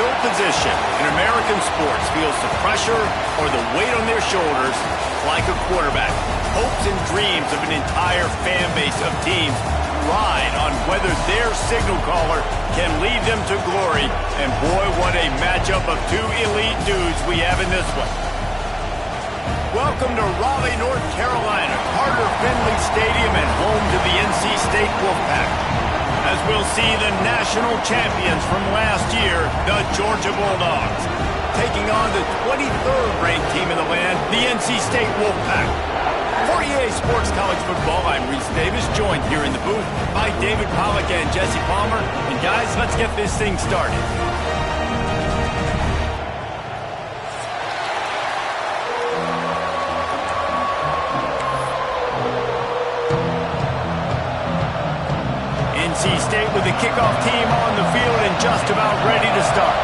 No position in American sports feels the pressure or the weight on their shoulders like a quarterback. Hopes and dreams of an entire fan base of teams ride on whether their signal caller can lead them to glory. And boy, what a matchup of two elite dudes we have in this one. Welcome to Raleigh, North Carolina, Carter Finley Stadium and home to the NC State Wolfpack. As we'll see the national champions from last year, the Georgia Bulldogs, taking on the 23rd ranked team in the land, the NC State Wolfpack. For EA Sports College Football, I'm Reese Davis, joined here in the booth by David Pollack and Jesse Palmer. And guys, let's get this thing started. NC State with the kickoff team on the field and just about ready to start.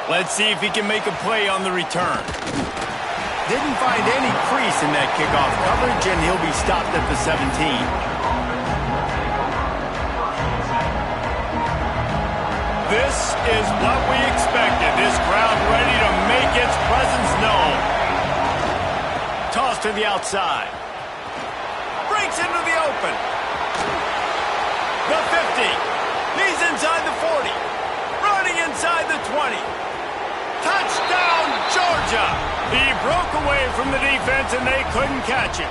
Let's see if he can make a play on the return. Didn't find any crease in that kickoff coverage, and he'll be stopped at the 17. This is what we expected. This crowd ready to make its presence known. Toss to the outside. Breaks into the open. The 50. He's inside the 40. Running inside the 20. Touchdown, Georgia! He broke away from the defense, and they couldn't catch him.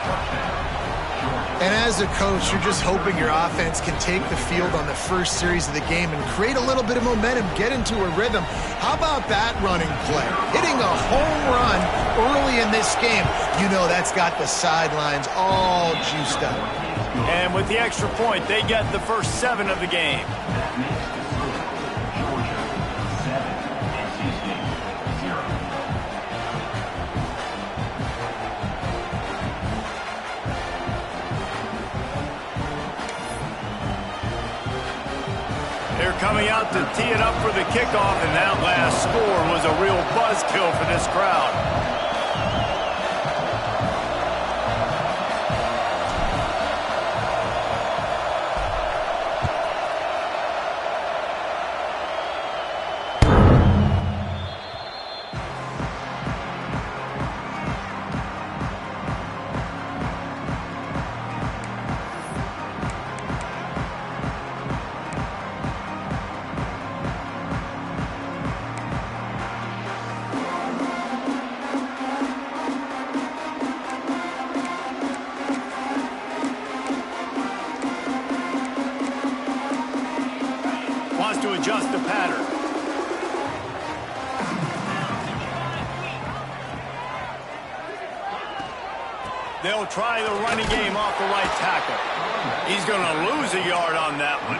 And as a coach, you're just hoping your offense can take the field on the first series of the game and create a little bit of momentum, get into a rhythm. How about that running play? Hitting a home run early in this game. You know that's got the sidelines all juiced up. And with the extra point, they get the first 7 of the game. They're coming out to tee it up for the kickoff, and that last score was a real buzzkill for this crowd. To adjust the pattern. They'll try the running game off the right tackle. He's going to lose a yard on that one.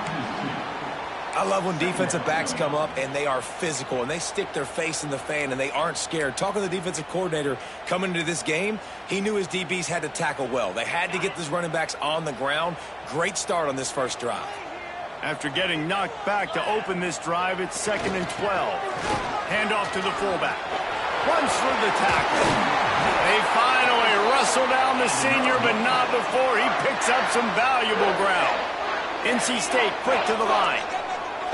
I love when defensive backs come up and they are physical and they stick their face in the fan and they aren't scared. Talking to the defensive coordinator coming into this game, he knew his DBs had to tackle well. They had to get these running backs on the ground. Great start on this first drive. After getting knocked back to open this drive, it's 2nd and 12. Handoff to the fullback. Runs through the tackle. They finally wrestle down the senior, but not before he picks up some valuable ground. NC State quick to the line.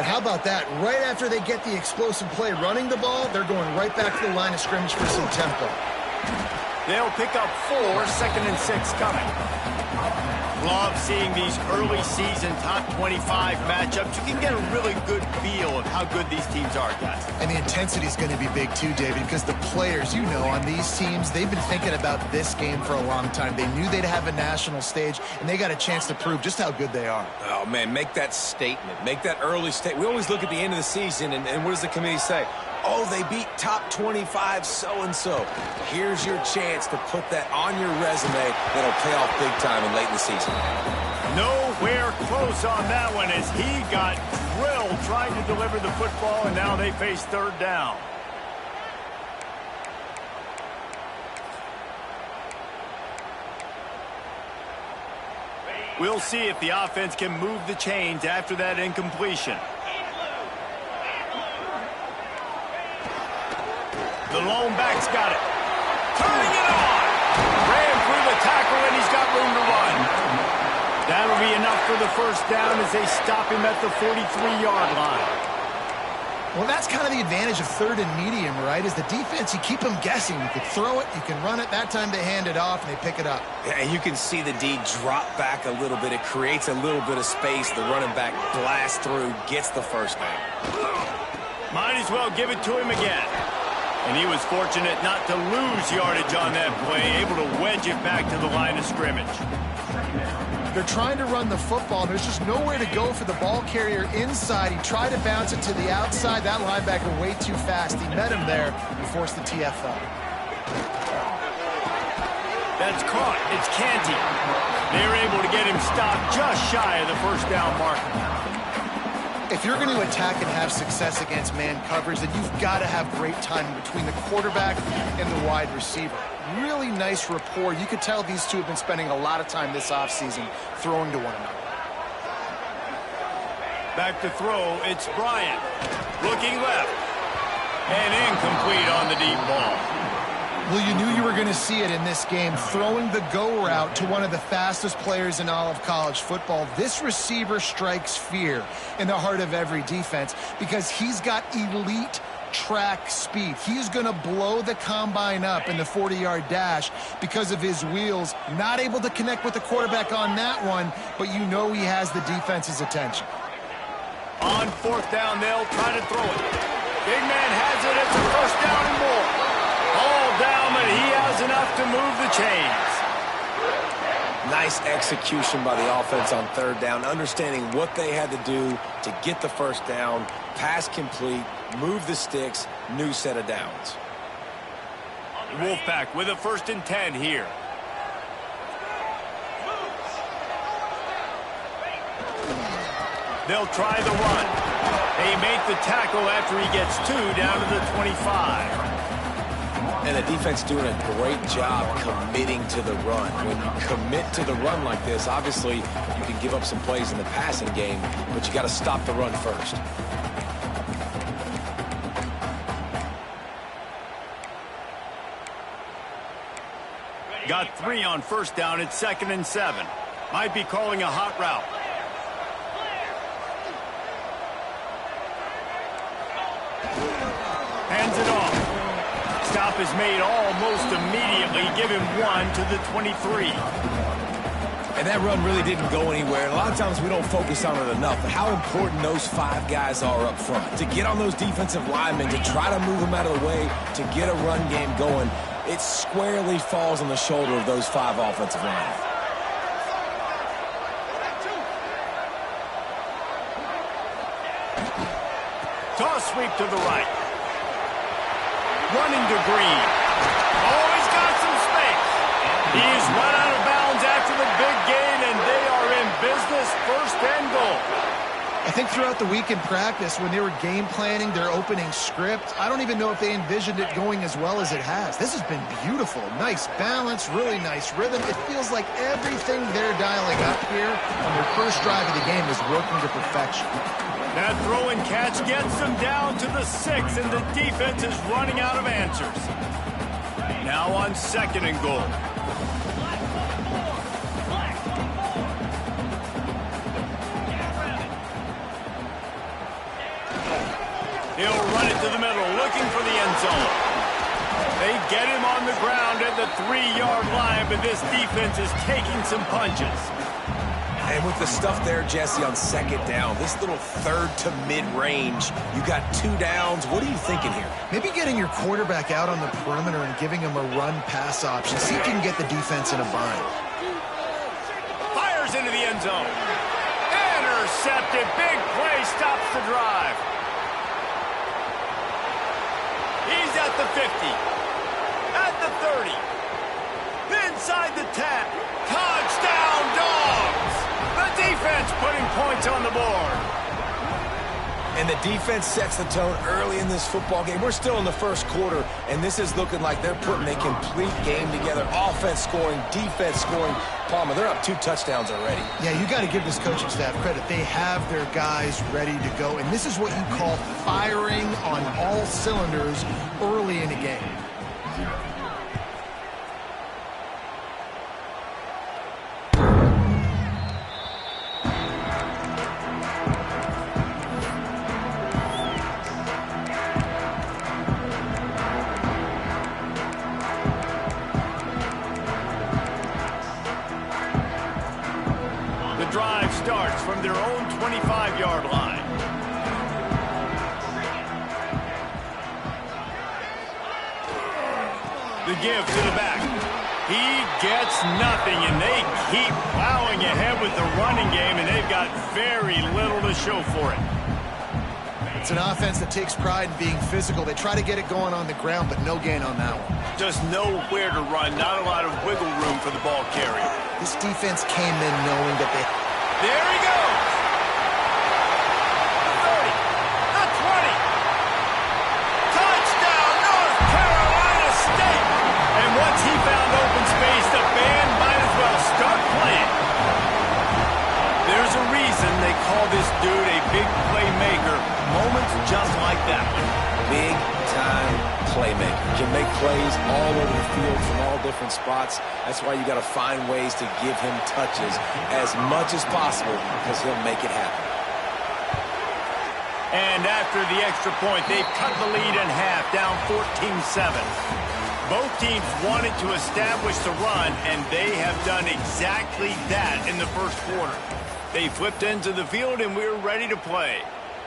And how about that? Right after they get the explosive play running the ball, they're going right back to the line of scrimmage for some tempo. They'll pick up 4, 2nd and 6 coming. Love seeing these early season top 25 matchups. You can get a really good feel of how good these teams are, guys. And the intensity is going to be big too, David, because the players, you know, on these teams, they've been thinking about this game for a long time. They knew they'd have a national stage, and they got a chance to prove just how good they are. Oh, man, make that statement. Make that early statement. We always look at the end of the season, and what does the committee say? Oh, they beat top 25 so-and-so. Here's your chance to put that on your resume that'll pay off big time and late in the season. Nowhere close on that one as he got drilled trying to deliver the football, and now they face 3rd down. We'll see if the offense can move the chains after that incompletion. The lone back's got it. Turning it on. Ran through the tackle, and he's got room to run. That'll be enough for the first down as they stop him at the 43-yard line. Well, that's kind of the advantage of third and medium, right? Is the defense, you keep them guessing. You can throw it, you can run it. That time they hand it off and they pick it up. Yeah, and you can see the D drop back a little bit. It creates a little bit of space. The running back blasts through, gets the first down. Might as well give it to him again. And he was fortunate not to lose yardage on that play, able to wedge it back to the line of scrimmage. They're trying to run the football. There's just nowhere to go for the ball carrier inside. He tried to bounce it to the outside. That linebacker way too fast. He met him there and forced the TFL. That's caught. It's Canty. They're able to get him stopped just shy of the first down marker. If you're going to attack and have success against man coverage, then you've got to have great timing between the quarterback and the wide receiver. Really nice rapport. You could tell these two have been spending a lot of time this offseason throwing to one another. Back to throw, it's Bryant. Looking left. And incomplete on the deep ball. Well, you knew you were going to see it in this game, throwing the go route to one of the fastest players in all of college football. This receiver strikes fear in the heart of every defense because he's got elite track speed. He's going to blow the combine up in the 40-yard dash because of his wheels. Not able to connect with the quarterback on that one, but you know he has the defense's attention. On fourth down, they'll try to throw it. Big man has it. It's a first down and more. All down, but he has enough to move the chains. Nice execution by the offense on third down, understanding what they had to do to get the first down, pass complete, move the sticks, new set of downs. Wolfpack with a 1st and 10 here. They'll try the run. They make the tackle after he gets 2 down to the 25. And the defense doing a great job committing to the run. When you commit to the run like this, obviously you can give up some plays in the passing game, but you got to stop the run first. Got 3 on first down. It's 2nd and 7. Might be calling a hot route. Hands it off. Stop is made almost immediately. Give him 1 to the 23. And that run really didn't go anywhere. And a lot of times we don't focus on it enough. But how important those 5 guys are up front. To get on those defensive linemen, to try to move them out of the way, to get a run game going, it squarely falls on the shoulder of those 5 offensive linemen. Toss sweep to the right. Running to Green. Oh, he's got some space. He's run out of bounds after the big gain, and they are in business. 1st and goal. I think throughout the week in practice, when they were game planning their opening script, I don't even know if they envisioned it going as well as it has. This has been beautiful. Nice balance, really nice rhythm. It feels like everything they're dialing up here on their first drive of the game is working to perfection. That throw and catch gets them down to the 6, and the defense is running out of answers. Now on 2nd and goal. He'll run it to the middle, looking for the end zone. They get him on the ground at the 3-yard line, but this defense is taking some punches. And with the stuff there, Jesse, on 2nd down, this little 3rd to mid-range, you got 2 downs. What are you thinking here? Maybe getting your quarterback out on the perimeter and giving him a run-pass option. See if you can get the defense in a bind. Fires into the end zone. Intercepted. Big play stops the drive. He's at the 50. At the 30. Inside the 10. Touchdown, Dogs! The defense putting points on the board. And the defense sets the tone early in this football game. We're still in the first quarter, and this is looking like they're putting a complete game together. Offense scoring, defense scoring. Palmer, they're up 2 touchdowns already. Yeah, you got to give this coaching staff credit. They have their guys ready to go, and this is what you call firing on all cylinders early in a game. give to the back. He gets nothing, and they keep plowing ahead with the running game, and they've got very little to show for it. It's an offense that takes pride in being physical. They try to get it going on the ground, but no gain on that one. Just nowhere to run, not a lot of wiggle room for the ball carrier. This defense came in knowing that they... There he goes! The 30, the 20. Touchdown, North Carolina State! And once he found open space, the band might as well start playing. There's a reason they call this dude a big playmaker. Moments just like that one. Big-time playmaker. Can make plays all over the field from all different spots. That's why you got to find ways to give him touches as much as possible because he'll make it happen. And after the extra point, they've cut the lead in half, down 14-7. Both teams wanted to establish the run, and they have done exactly that in the first quarter. They flipped into the field, and we're ready to play.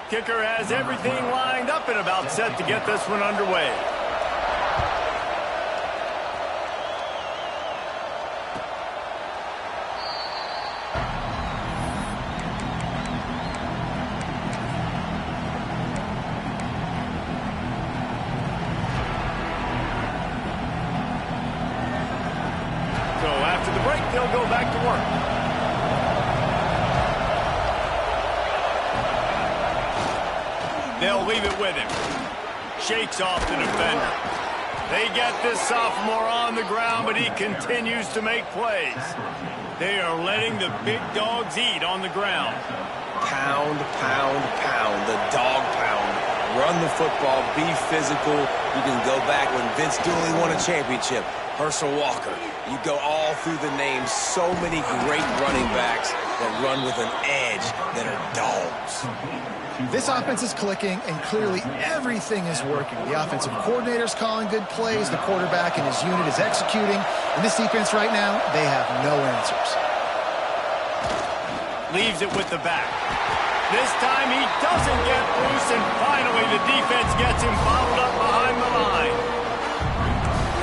Kicker has everything lined up and about set to get this one underway. So after the break, they'll go back to work. They'll leave it with him. Shakes off the defender. They get this sophomore on the ground, but he continues to make plays. They are letting the big dogs eat on the ground. Pound, pound, pound. The dog pound. Run the football. Be physical. You can go back when Vince Dooley won a championship. Herschel Walker. You go all through the names. So many great running backs that run with an edge that are dogs. This offense is clicking, and clearly everything is working. The offensive coordinator's calling good plays. The quarterback and his unit is executing. And this defense right now, they have no answers. Leaves it with the back. This time he doesn't get loose, and finally the defense gets him bottled up behind the line.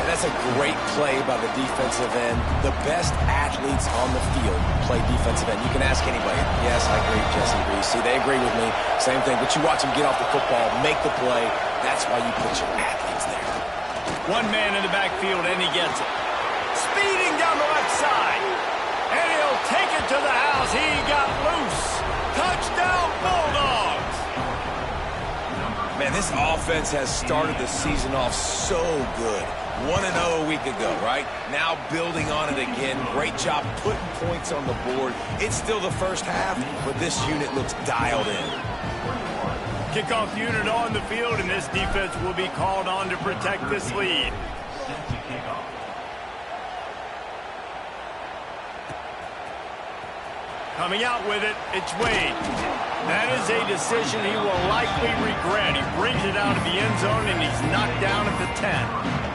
That's a great play by the defensive end. The best athletes on the field play defensive end. You can ask anybody. Yes, I agree, Jesse agrees. See, they agree with me. Same thing. But you watch them get off the football, make the play. That's why you put your athletes there. One man in the backfield, and he gets it. Speeding down the left side. And he'll take it to the house. He got loose. Touchdown, Bulldogs. Man, this offense has started the season off so good. 1-0 a week ago, right? Now building on it again. Great job putting points on the board. It's still the first half, but this unit looks dialed in. Kickoff unit on the field, and this defense will be called on to protect this lead. Coming out with it, it's Wade. That is a decision he will likely regret. He brings it out of the end zone, and he's knocked down at the 10.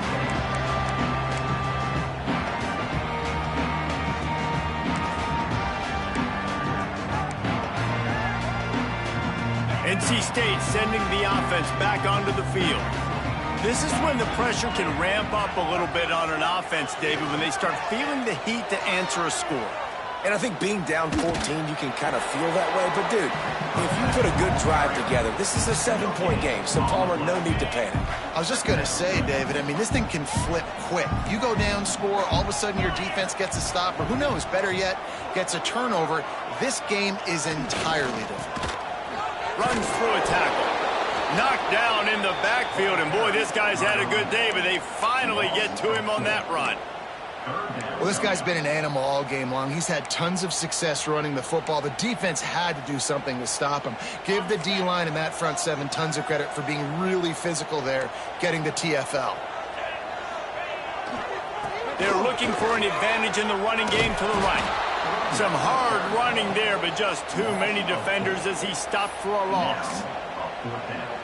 NC State sending the offense back onto the field. This is when the pressure can ramp up a little bit on an offense, David, when they start feeling the heat to answer a score. And I think being down 14, you can kind of feel that way. But, dude, if you put a good drive together, this is a 7-point game. So, Palmer, no need to panic. I was just going to say, David, I mean, this thing can flip quick. You go down, score, all of a sudden your defense gets a stop, or who knows, better yet, gets a turnover. This game is entirely different. Runs through a tackle. Knocked down in the backfield, and boy, this guy's had a good day, but they finally get to him on that run. Well, this guy's been an animal all game long. He's had tons of success running the football. The defense had to do something to stop him. Give the D-line and that front seven tons of credit for being really physical there, getting the TFL. They're looking for an advantage in the running game to the right. Some hard running there, but just too many defenders as he stopped for a loss.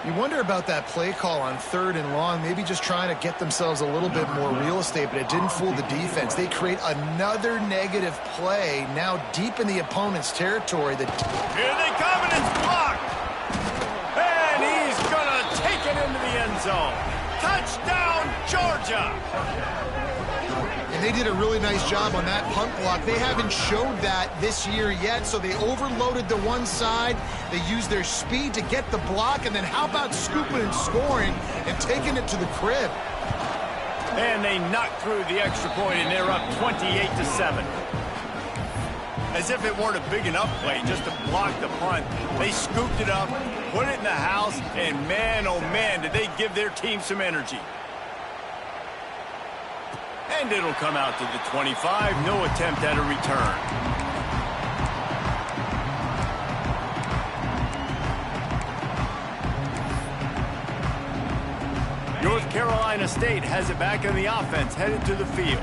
You wonder about that play call on 3rd and long, maybe just trying to get themselves a little bit more real estate, but it didn't fool the defense. They create another negative play now deep in the opponent's territory. Here they come, and it's blocked. And he's going to take it into the end zone. Touchdown, Georgia! And they did a really nice job on that punt block. They haven't showed that this year yet, so they overloaded the one side. They used their speed to get the block, and then how about scooping and scoring and taking it to the crib? And they knocked through the extra point, and they're up 28-7. As if it weren't a big enough play just to block the punt. They scooped it up, put it in the house, and man, oh man, did they give their team some energy. And it'll come out to the 25. No attempt at a return. North Carolina State has it back in the offense, headed to the field.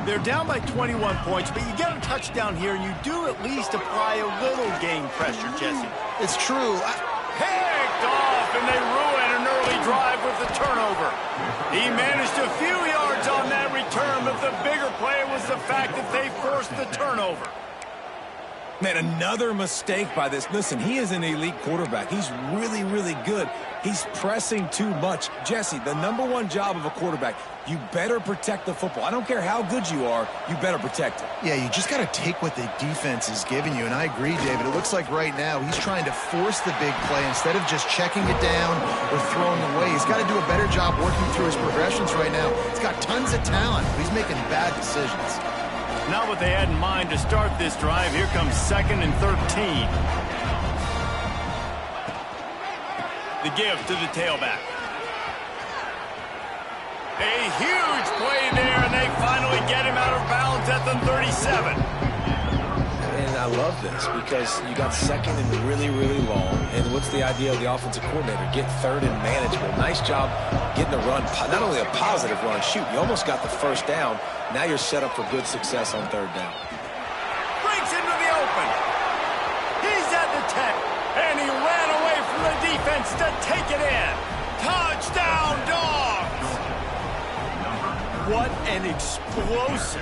They're down by 21 points, but you get a touchdown here, and you do at least apply a little game pressure, Jesse. It's true. Picked off, and they ruin an early drive with the turnover. He managed a few yards on that return, but the bigger play was the fact that they forced the turnover. Man, another mistake by this. Listen, he is an elite quarterback. He's really, really good. He's pressing too much. Jesse, the #1 job of a quarterback, you better protect the football. I don't care how good you are, you better protect it. Yeah, you just got to take what the defense is giving you, and I agree, David. It looks like right now he's trying to force the big play instead of just checking it down or throwing away. He's got to do a better job working through his progressions right now. He's got tons of talent, but he's making bad decisions. Not what they had in mind to start this drive. Here comes 2nd and 13. The give to the tailback. A huge play there, and they finally get him out of bounds at the 37. And I love this because you got 2nd and really, really long. And what's the idea of the offensive coordinator? Get 3rd and manageable. Nice job getting the run. Not only a positive run, shoot, you almost got the first down. Now you're set up for good success on 3rd down. Breaks into the open. He's at the 10, and he ran away from the defense to take it in. Touchdown, Dogs! What an explosive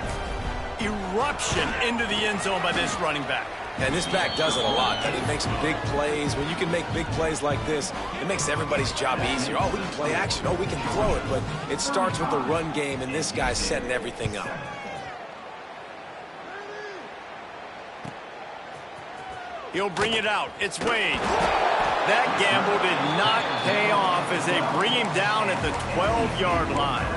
eruption into the end zone by this running back. And this back does it a lot. He makes big plays. When you can make big plays like this, it makes everybody's job easier. Oh, we can play action. Oh, we can throw it. But it starts with the run game, and this guy's setting everything up. He'll bring it out. It's Wade. That gamble did not pay off as they bring him down at the 12-yard line.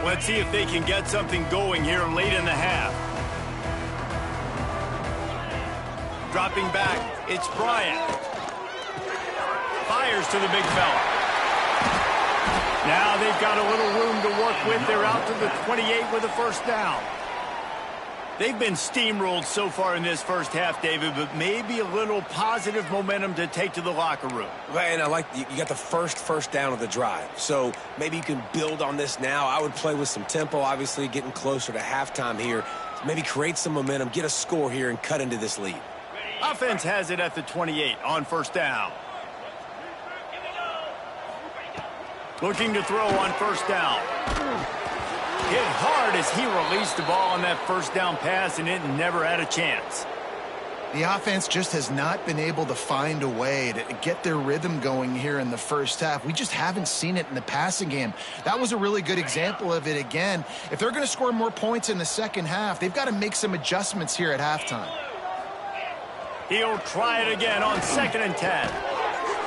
Let's see if they can get something going here late in the half. Dropping back, it's Bryant. Fires to the big fella. Now they've got a little room to work with. They're out to the 28 with a first down. They've been steamrolled so far in this first half, David, but maybe a little positive momentum to take to the locker room. And I like you got the first down of the drive. So maybe you can build on this now. I would play with some tempo, obviously getting closer to halftime here. Maybe create some momentum, get a score here, and cut into this lead. Offense has it at the 28 on first down. Looking to throw on first down. Hit hard as he released the ball on that first down pass, and it never had a chance. The offense just has not been able to find a way to get their rhythm going here in the first half. We just haven't seen it in the passing game. That was a really good example of it again. If they're going to score more points in the second half, they've got to make some adjustments here at halftime. He'll try it again on 2nd and 10.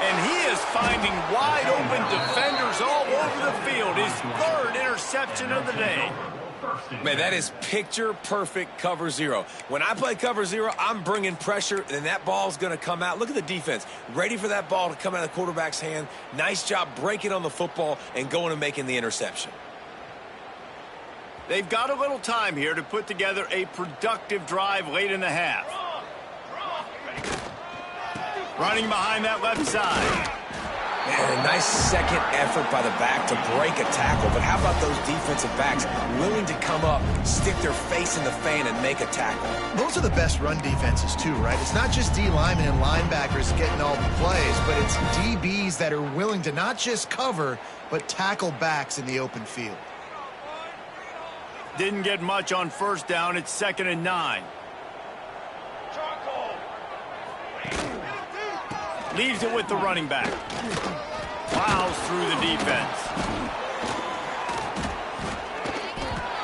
And he is finding wide-open defenders all over the field. His 3rd interception of the day. Man, that is picture-perfect cover zero. When I play cover zero, I'm bringing pressure, and that ball's going to come out. Look at the defense. Ready for that ball to come out of the quarterback's hand. Nice job breaking on the football and going and making the interception. They've got a little time here to put together a productive drive late in the half. Running behind that left side. Man, a nice second effort by the back to break a tackle. But how about those defensive backs willing to come up, stick their face in the fan, and make a tackle? Those are the best run defenses, too, right? It's not just D linemen and linebackers getting all the plays, but it's DBs that are willing to not just cover, but tackle backs in the open field. Didn't get much on first down. It's 2nd and 9. Leaves it with the running back. Plows through the defense.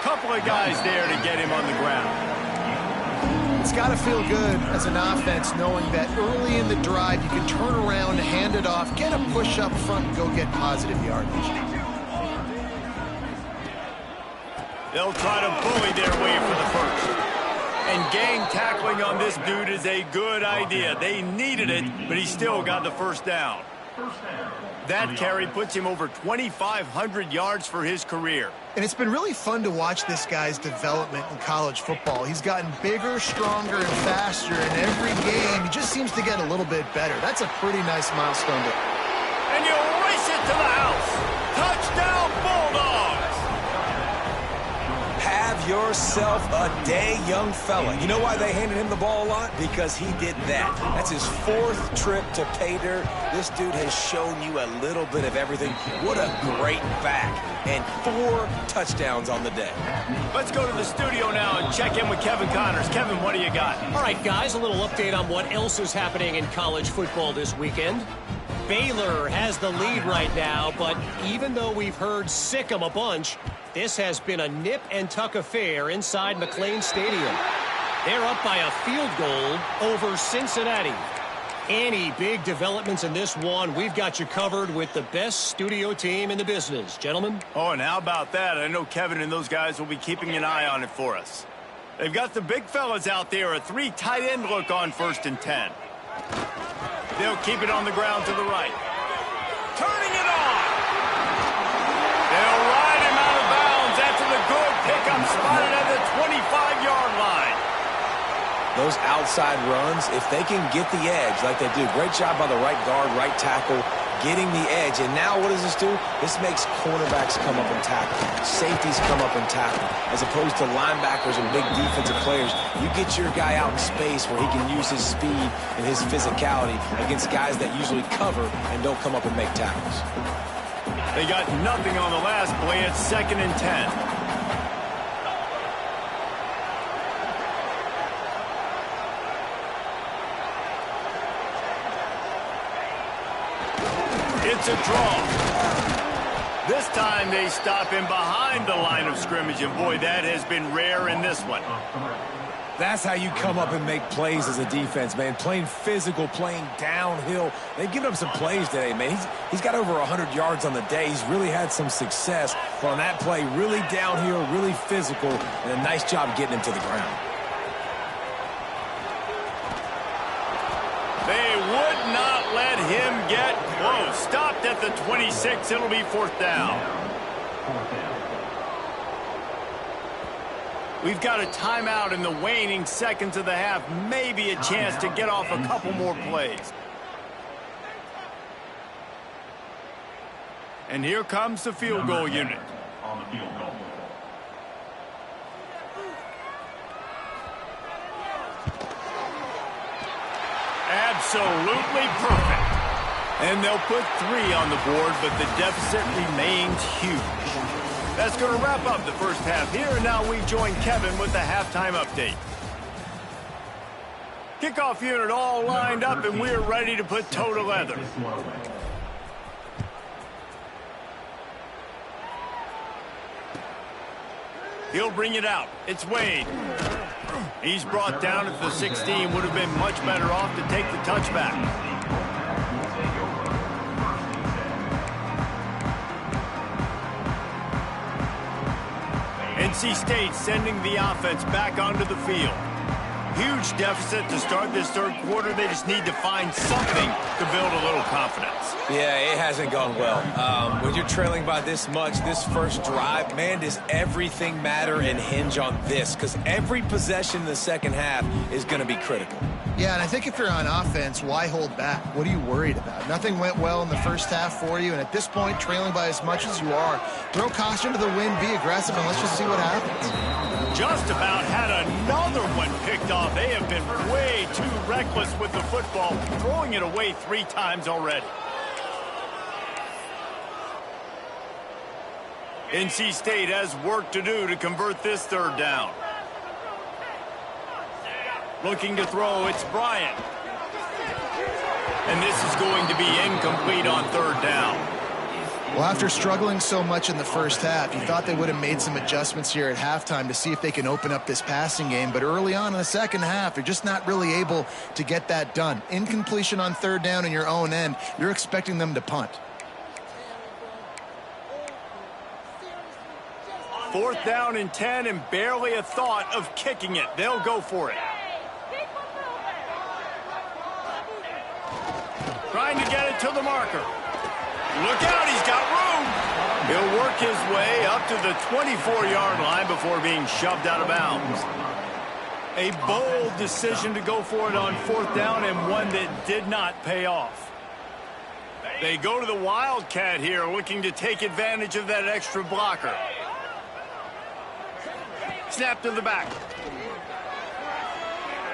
Couple of guys there to get him on the ground. It's got to feel good as an offense knowing that early in the drive you can turn around, hand it off, get a push up front, and go get positive yardage. They'll try to bully their way for the first. And gang tackling on this dude is a good idea. They needed it, but he still got the first down. That carry puts him over 2,500 yards for his career. And it's been really fun to watch this guy's development in college football. He's gotten bigger, stronger, and faster in every game. He just seems to get a little bit better. That's a pretty nice milestone. And you race it to the house. Touchdown, Bulldogs! Have yourself a day, young fella. You know why they handed him the ball a lot? Because he did that. That's his 4th trip to pay dirt. This dude has shown you a little bit of everything. What a great back. And 4 touchdowns on the day. Let's go to the studio now and check in with Kevin Connors. Kevin, what do you got? All right, guys, a little update on what else is happening in college football this weekend. Baylor has the lead right now, but even though we've heard sick 'em a bunch, this has been a nip-and-tuck affair inside McLean Stadium. They're up by a field goal over Cincinnati. Any big developments in this one, we've got you covered with the best studio team in the business. Gentlemen? Oh, and how about that? I know Kevin and those guys will be keeping an eye on it for us. They've got the big fellas out there, a 3 tight end look on 1st and 10. They'll keep it on the ground to the right. Turning it on! They'll ride him out of bounds after the good pickup spotted at the 25-yard line. Those outside runs, if they can get the edge like they do, great job by the right guard, right tackle, getting the edge. And now what does this do? This makes cornerbacks come up and tackle. Safeties come up and tackle. As opposed to linebackers and big defensive players, you get your guy out in space where he can use his speed and his physicality against guys that usually cover and don't come up and make tackles. They got nothing on the last play. It's 2nd and 10. It's a draw. This time they stop him behind the line of scrimmage, and boy, that has been rare in this one. That's how you come up and make plays as a defense, man. Playing physical, playing downhill. They've given up some plays today, man. He's got over 100 yards on the day. He's really had some success. But on that play, really downhill, really physical, and a nice job getting him to the ground. They would not let him get close. Stopped at the 26. It'll be 4th down. We've got a timeout in the waning seconds of the half. Maybe a chance to get off a couple more plays. And here comes the field goal unit. Absolutely perfect. And they'll put 3 on the board, but the deficit remains huge. That's going to wrap up the first half here, and now we join Kevin with the halftime update. Kickoff unit all lined up, and we're ready to put toe to leather. He'll bring it out. It's Wade. He's brought down at the 16. Would have been much better off to take the touchback. NC State sending the offense back onto the field. Huge deficit to start this third quarter. They just need to find something to build a little confidence. Yeah, it hasn't gone well. When you're trailing by this much, this first drive, man, does everything matter and hinge on this? Because every possession in the second half is going to be critical. Yeah, and I think if you're on offense, why hold back? What are you worried about? Nothing went well in the first half for you, and at this point, trailing by as much as you are, throw caution to the wind, be aggressive, and let's just see what happens. Just about had another one picked off. They have been way too reckless with the football, throwing it away 3 times already. NC State has work to do to convert this third down. Looking to throw, it's Bryant. And this is going to be incomplete on third down. Well, after struggling so much in the first half, you thought they would have made some adjustments here at halftime to see if they can open up this passing game. But early on in the second half, they're just not really able to get that done. Incompletion on third down in your own end, you're expecting them to punt. Fourth down and 10 and barely a thought of kicking it. They'll go for it. Trying to get it to the marker. Look out, he's got room. He'll work his way up to the 24-yard line before being shoved out of bounds. A bold decision to go for it on fourth down and one that did not pay off. They go to the Wildcat here, looking to take advantage of that extra blocker. Snap to the back.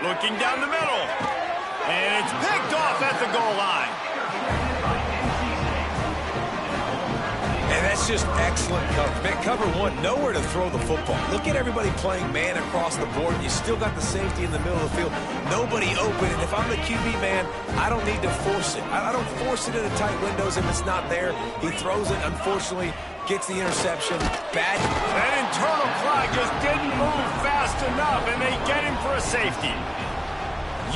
Looking down the middle. And it's picked off at the goal line. And that's just excellent coverage. Man, cover one, nowhere to throw the football. Look at everybody playing man across the board. You still got the safety in the middle of the field. Nobody open. And if I'm the QB man, I don't need to force it. I don't force it into tight windows if it's not there. He throws it, unfortunately, gets the interception. Bad. That internal clock just didn't move fast enough, and they get him for a safety.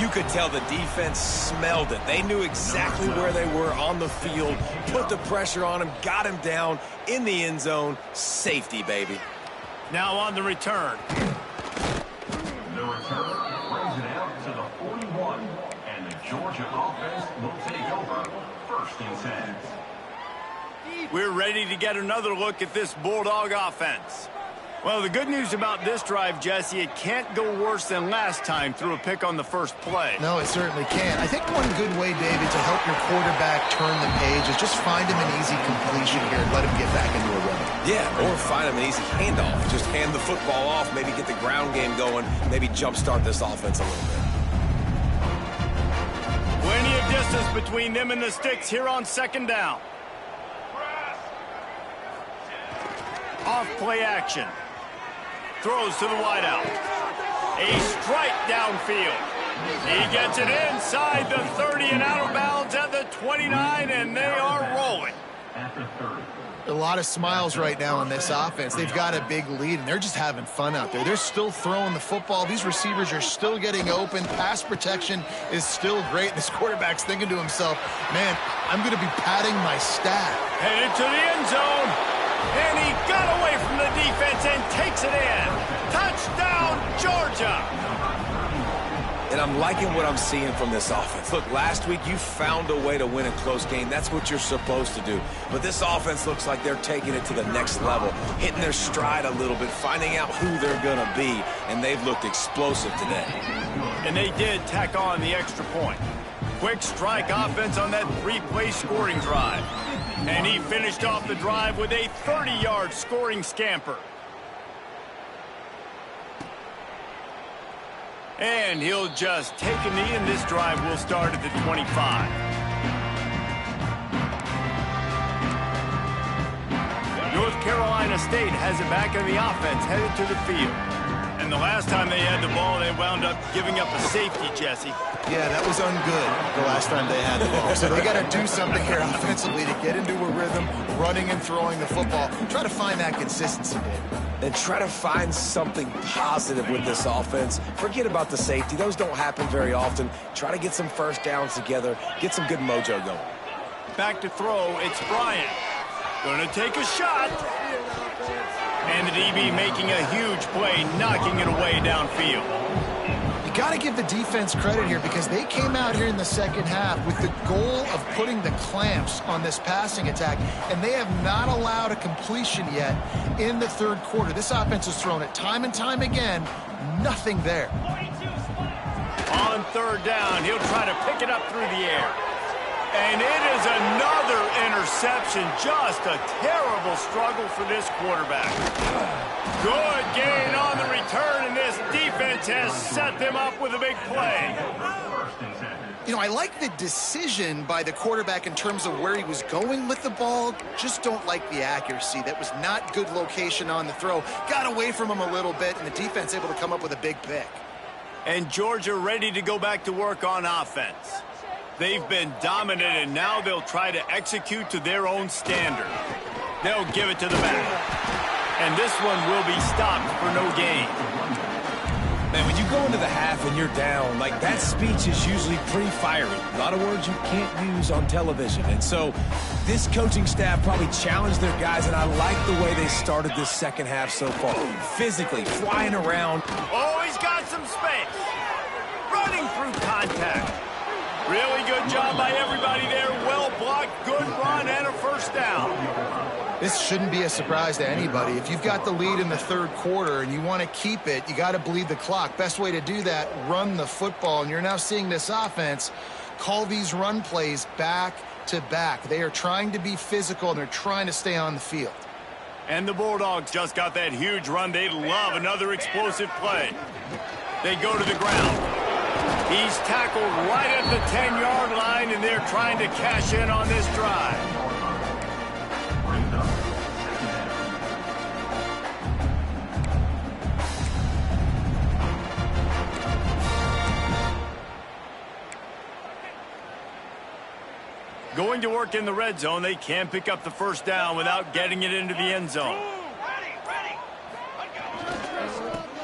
You could tell the defense smelled it. They knew exactly where they were on the field, put the pressure on him, got him down in the end zone. Safety, baby. Now on the return. The return brings it out to the 41, and the Georgia offense will take over 1st and 10. We're ready to get another look at this Bulldog offense. Well, the good news about this drive, Jesse, it can't go worse than last time through a pick on the first play. No, it certainly can't. I think one good way, David, to help your quarterback turn the page is just find him an easy completion here and let him get back into a rhythm. Yeah, or find him an easy handoff. Just hand the football off, maybe get the ground game going, maybe jumpstart this offense a little bit. Plenty of distance between them and the sticks here on second down. Off play action. Throws to the wideout. A strike downfield. He gets it inside the 30 and out of bounds at the 29, and they are rolling. A lot of smiles right now on this offense. They've got a big lead, and they're just having fun out there. They're still throwing the football. These receivers are still getting open. Pass protection is still great. This quarterback's thinking to himself, man, I'm going to be padding my stat. Headed to the end zone. And he got away from the defense and takes it in. Touchdown, Georgia. And I'm liking what I'm seeing from this offense. Look, last week you found a way to win a close game. That's what you're supposed to do. But this offense looks like they're taking it to the next level, hitting their stride a little bit, finding out who they're going to be. And they've looked explosive today. And they did tack on the extra point. Quick strike offense on that 3-play scoring drive. And he finished off the drive with a 30-yard scoring scamper. And he'll just take a knee, and this drive will start at the 25. North Carolina State has it back in the offense, headed to the field. And the last time they had the ball, they wound up giving up a safety, Jesse. Yeah, that was ungood the last time they had the ball. So they got to do something here offensively to get into a rhythm, running and throwing the football. Try to find that consistency, David. And try to find something positive with this offense. Forget about the safety. Those don't happen very often. Try to get some first downs together. Get some good mojo going. Back to throw, it's Bryant. Going to take a shot. And the DB making a huge play, knocking it away downfield. You got to give the defense credit here because they came out here in the second half with the goal of putting the clamps on this passing attack, and they have not allowed a completion yet in the third quarter. This offense has thrown it time and time again. Nothing there. On third down, he'll try to pick it up through the air. And it is another interception. Just a terrible struggle for this quarterback. Good gain on the return, and this defense has set them up with a big play. I like the decision by the quarterback in terms of where he was going with the ball. Just don't like the accuracy. That was not good location on the throw. Got away from him a little bit, and the defense able to come up with a big pick. And Georgia ready to go back to work on offense. They've been dominant, and now they'll try to execute to their own standard. They'll give it to the back. And this one will be stopped for no gain. Man, when you go into the half and you're down, like, that speech is usually pretty fiery. A lot of words you can't use on television. And so this coaching staff probably challenged their guys, and I like the way they started this second half so far. Physically, flying around. Oh, he's got some space. Running through contact. Really good job by everybody there. Well blocked, good run, and a first down. This shouldn't be a surprise to anybody. If you've got the lead in the third quarter and you want to keep it, you got to bleed the clock. Best way to do that, run the football. And you're now seeing this offense call these run plays back to back. They are trying to be physical, and they're trying to stay on the field. And the Bulldogs just got that huge run. They love another explosive play. They go to the ground. He's tackled right at the 10-yard line, and they're trying to cash in on this drive. Going to work in the red zone, they can pick up the first down without getting it into the end zone.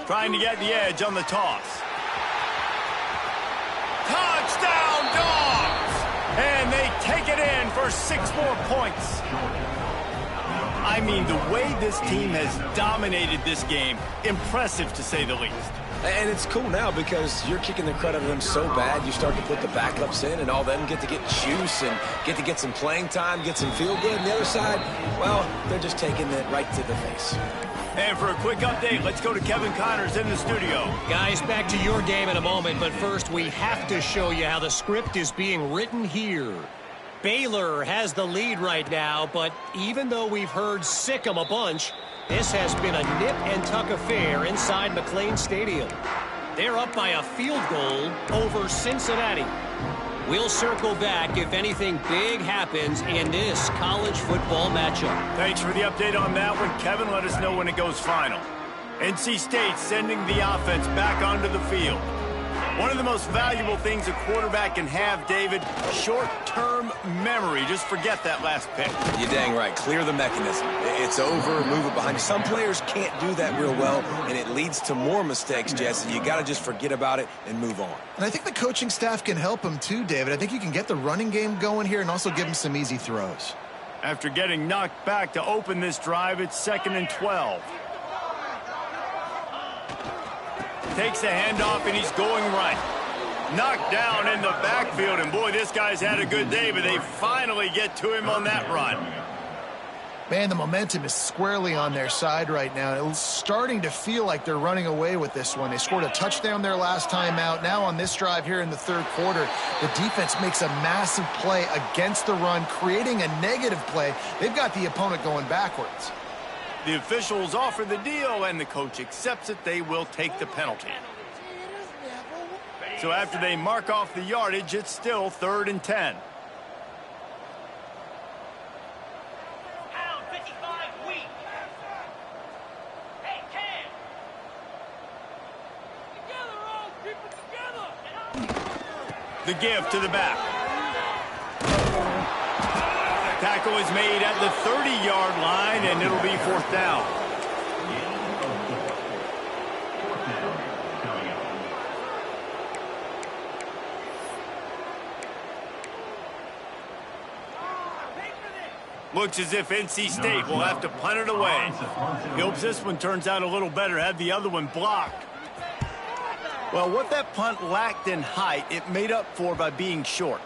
Trying to get the edge on the toss. Touchdown, Dogs! And they take it in for 6 more points. I mean, the way this team has dominated this game, impressive to say the least. And it's cool now because you're kicking the crud out of them so bad, you start to put the backups in, and all of them get to get juice and get some playing time, get some feel good. And the other side, well, they're just taking it right to the face. And for a quick update, let's go to Kevin Connors in the studio. Guys, back to your game in a moment, but first we have to show you how the script is being written here. Baylor has the lead right now, but even though we've heard sick 'em a bunch, this has been a nip-and-tuck affair inside McLean Stadium. They're up by a field goal over Cincinnati. We'll circle back if anything big happens in this college football matchup. Thanks for the update on that one, Kevin. Let us know when it goes final. NC State sending the offense back onto the field. One of the most valuable things a quarterback can have, David, short-term memory. Just forget that last pick. You're dang right. Clear the mechanism. It's over, move it behind. Some players can't do that real well, and it leads to more mistakes, Jesse. You got to just forget about it and move on. And I think the coaching staff can help him too, David. I think you can get the running game going here and also give him some easy throws. After getting knocked back to open this drive, it's 2nd and 12. Takes the handoff, and he's going right. Knocked down in the backfield, and boy, this guy's had a good day, but they finally get to him on that run. Man, the momentum is squarely on their side right now. It's starting to feel like they're running away with this one. They scored a touchdown their last time out. Now on this drive here in the third quarter, the defense makes a massive play against the run, creating a negative play. They've got the opponent going backwards. The officials offer the deal, and the coach accepts it. They will take the penalty. So after they mark off the yardage, it's still 3rd and 10. The give to the back. Tackle is made at the 30-yard line, and it'll be 4th down. Looks as if NC State will have to punt it away. He hopes this one turns out a little better. Had the other one blocked. Well, what that punt lacked in height, it made up for by being short.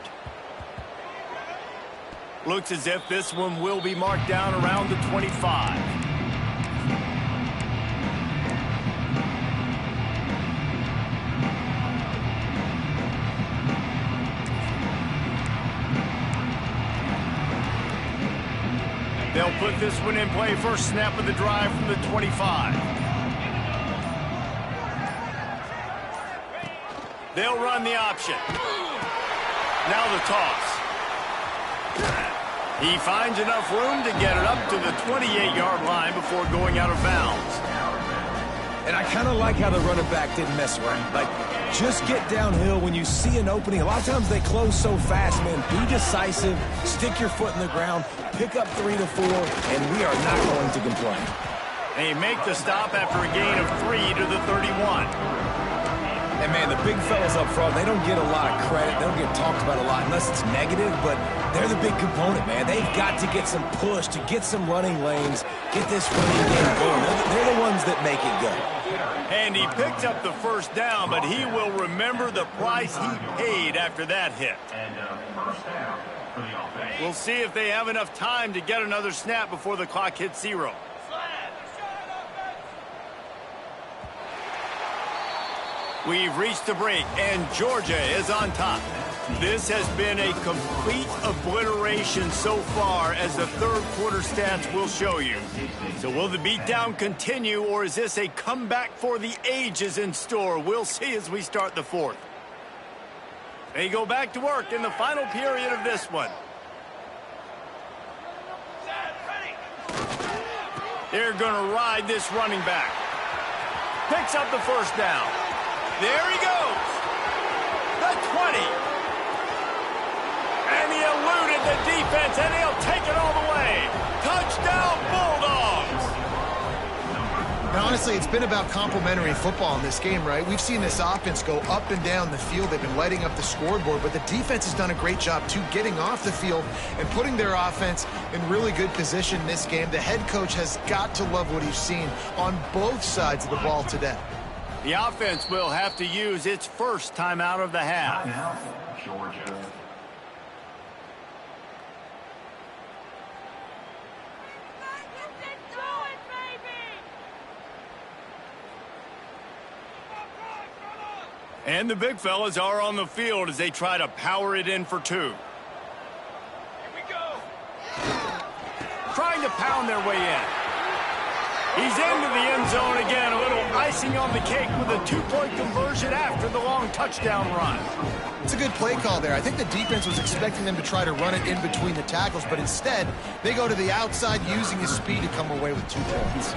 Looks as if this one will be marked down around the 25. They'll put this one in play. First snap of the drive from the 25. They'll run the option. Now the toss. He finds enough room to get it up to the 28-yard line before going out of bounds. And I kind of like how the running back didn't mess around. Like, just get downhill when you see an opening. A lot of times they close so fast, man. Be decisive, stick your foot in the ground, pick up 3 to 4, and we are not going to complain. They make the stop after a gain of 3 to the 31. And, man, the big fellas up front, they don't get a lot of credit. They don't get talked about a lot unless it's negative, but they're the big component, man. They've got to get some push, to get some running lanes, get this running game going. They're the ones that make it go. And he picked up the first down, but he will remember the price he paid after that hit. First down for the offense. We'll see if they have enough time to get another snap before the clock hits 0. We've reached the break, and Georgia is on top. This has been a complete obliteration so far, as the third quarter stats will show you. So will the beatdown continue, or is this a comeback for the ages in store? We'll see as we start the fourth. They go back to work in the final period of this one. They're going to ride this running back. Picks up the first down. There he goes. The 20. And he eluded the defense, and he'll take it all the way. Touchdown, Bulldogs. And honestly, it's been about complementary football in this game, right? We've seen this offense go up and down the field. They've been lighting up the scoreboard, but the defense has done a great job, too, getting off the field and putting their offense in really good position in this game. The head coach has got to love what he's seen on both sides of the ball today. The offense will have to use its first timeout of the half. Timeout, Georgia. And the big fellas are on the field as they try to power it in for 2. Here we go. Trying to pound their way in. He's into the end zone again. A little icing on the cake with a 2-point conversion after the long touchdown run. It's a good play call there. I think the defense was expecting them to try to run it in between the tackles, but instead, they go to the outside using his speed to come away with 2 points.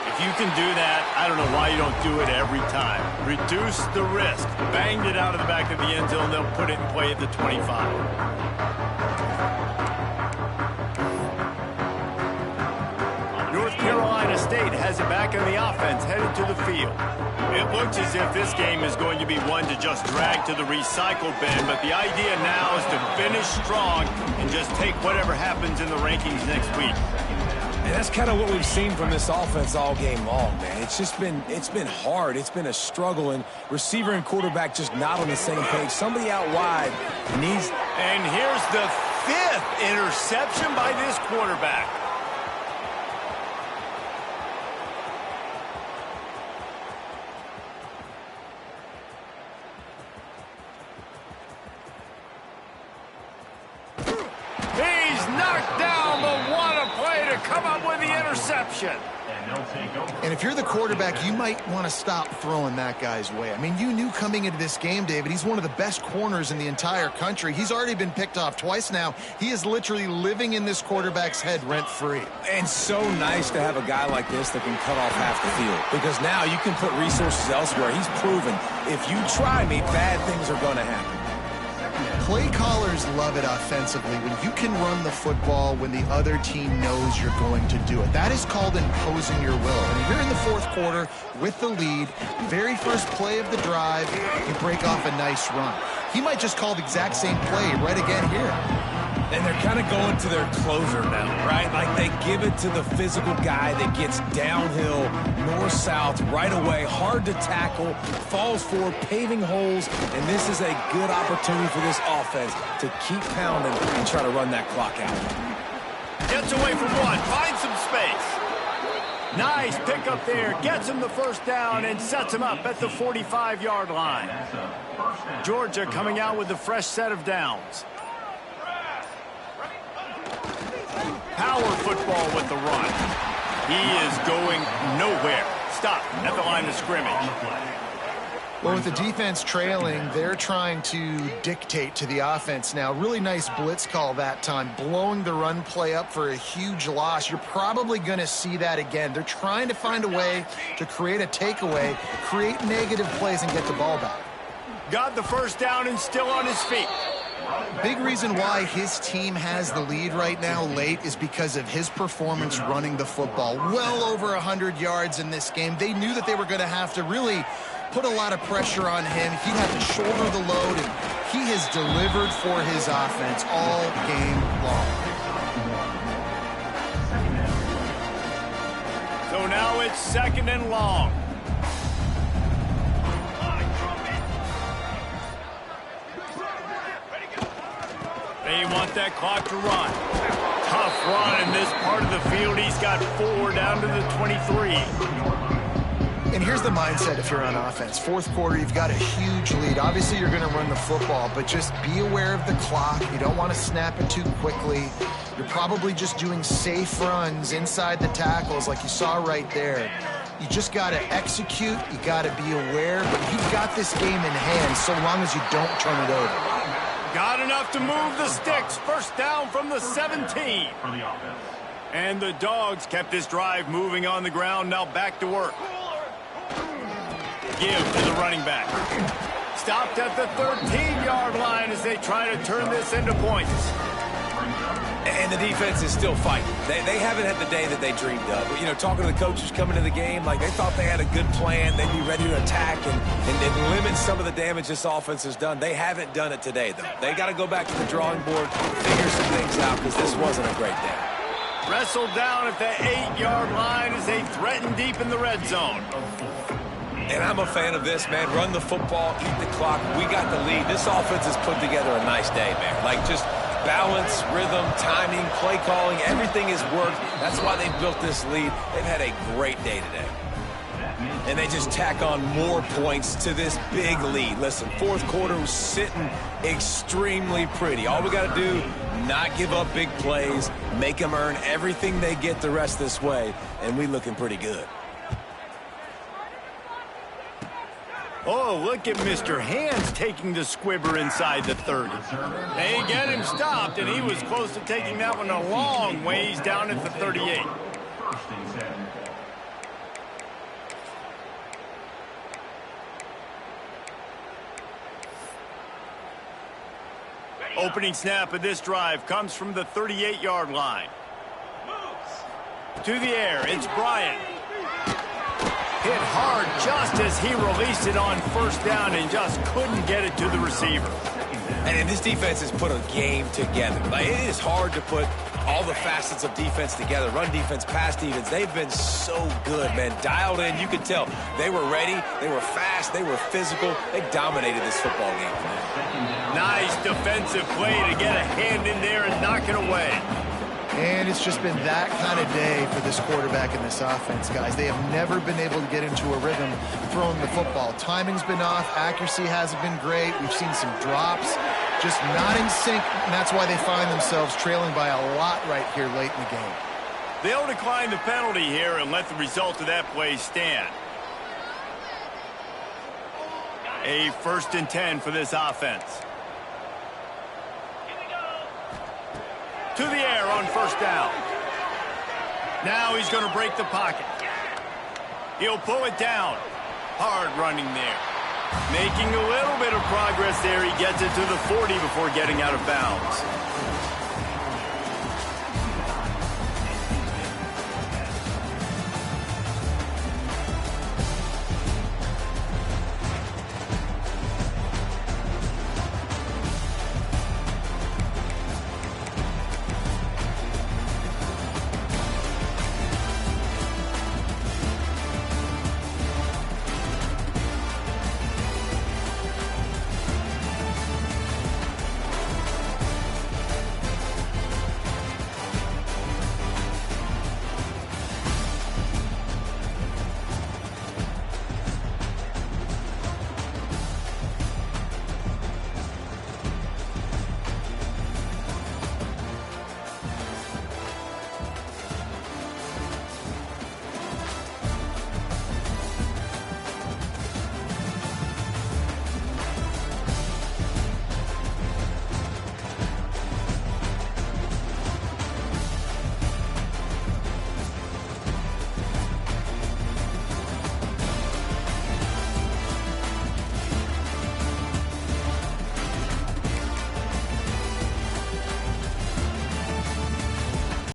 If you can do that, I don't know why you don't do it every time. Reduce the risk. Banged it out of the back of the end zone. They'll put it in play at the 25. North Carolina State has it back in the offense, headed to the field. It looks as if this game is going to be one to just drag to the recycle bin, but the idea now is to finish strong and just take whatever happens in the rankings next week. And that's kind of what we've seen from this offense all game long, man. It's been hard. It's been a struggle, and receiver and quarterback just not on the same page. Somebody out wide needs. And here's the 5th interception by this quarterback. He's knocked down, but what a play to come up with the interception. And if you're the quarterback, you might want to stop throwing that guy's way. I mean, you knew coming into this game, David, he's one of the best corners in the entire country. He's already been picked off twice now. He is literally living in this quarterback's head rent-free. And so nice to have a guy like this that can cut off half the field, because now you can put resources elsewhere. He's proven if you try me, bad things are going to happen. Play callers love it offensively when you can run the football when the other team knows you're going to do it. That is called imposing your will. And here in the fourth quarter with the lead, very first play of the drive, you break off a nice run. He might just call the exact same play right again here. And they're kind of going to their closer now, right? Like they give it to the physical guy that gets downhill, north-south, right away, hard to tackle, falls forward, paving holes, and this is a good opportunity for this offense to keep pounding and try to run that clock out. Gets away from one, finds some space. Nice pickup there, gets him the first down and sets him up at the 45-yard line. Georgia coming out with a fresh set of downs. Power football with the run. He is going nowhere. Stop at the line of scrimmage. Well, with the defense trailing, they're trying to dictate to the offense now. Really nice blitz call that time, blowing the run play up for a huge loss. You're probably going to see that again. They're trying to find a way to create a takeaway, create negative plays, and get the ball back. Got the first down and still on his feet. Big reason why his team has the lead right now late is because of his performance running the football. Well over 100 yards in this game. They knew that they were going to have to really put a lot of pressure on him. He'd have to shoulder the load, and he has delivered for his offense all game long. So now it's 2nd and long. They want that clock to run. Tough run in this part of the field. He's got 4 down to the 23. And here's the mindset if you're on offense. Fourth quarter, you've got a huge lead. Obviously, you're going to run the football, but just be aware of the clock. You don't want to snap it too quickly. You're probably just doing safe runs inside the tackles like you saw right there. You just got to execute. You got to be aware, but you've got this game in hand so long as you don't turn it over. Got enough to move the sticks. First down from the 17. And the Dogs kept this drive moving on the ground. Now back to work. Give to the running back. Stopped at the 13-yard line as they try to turn this into points. And the defense is still fighting. They haven't had the day that they dreamed of. But, you know, talking to the coaches coming to the game, like they thought they had a good plan. They'd be ready to attack and limit some of the damage this offense has done. They haven't done it today, though. They got to go back to the drawing board, figure some things out, because this wasn't a great day. Wrestled down at the 8-yard line as they threaten deep in the red zone. And I'm a fan of this, man. Run the football, eat the clock. We got the lead. This offense has put together a nice day, man. Like, just balance, rhythm, timing, play calling, everything has worked. That's why they built this lead. They've had a great day today. And they just tack on more points to this big lead. Listen, fourth quarter was sitting extremely pretty. All we got to do, not give up big plays, make them earn everything they get the rest this way, and we looking pretty good. Oh, look at Mr. Hands taking the squibber inside the 30. They get him stopped, and he was close to taking that one a long ways down at the 38. Opening snap of this drive comes from the 38-yard line. To the air, it's Bryant. Hit hard just as he released it on first down and just couldn't get it to the receiver. And this defense has put a game together. Like, it is hard to put all the facets of defense together. Run defense, pass defense. They've been so good, man. Dialed in. You could tell they were ready. They were fast. They were physical. They dominated this football game. Nice defensive play to get a hand in there and knock it away. And it's just been that kind of day for this quarterback and this offense, guys. They have never been able to get into a rhythm throwing the football. Timing's been off. Accuracy hasn't been great. We've seen some drops, just not in sync, and that's why they find themselves trailing by a lot right here late in the game. They'll decline the penalty here and let the result of that play stand. A 1st and 10 for this offense. To the air on first down. Now he's going to break the pocket. He'll pull it down. Hard running there. Making a little bit of progress there. He gets it to the 40 before getting out of bounds.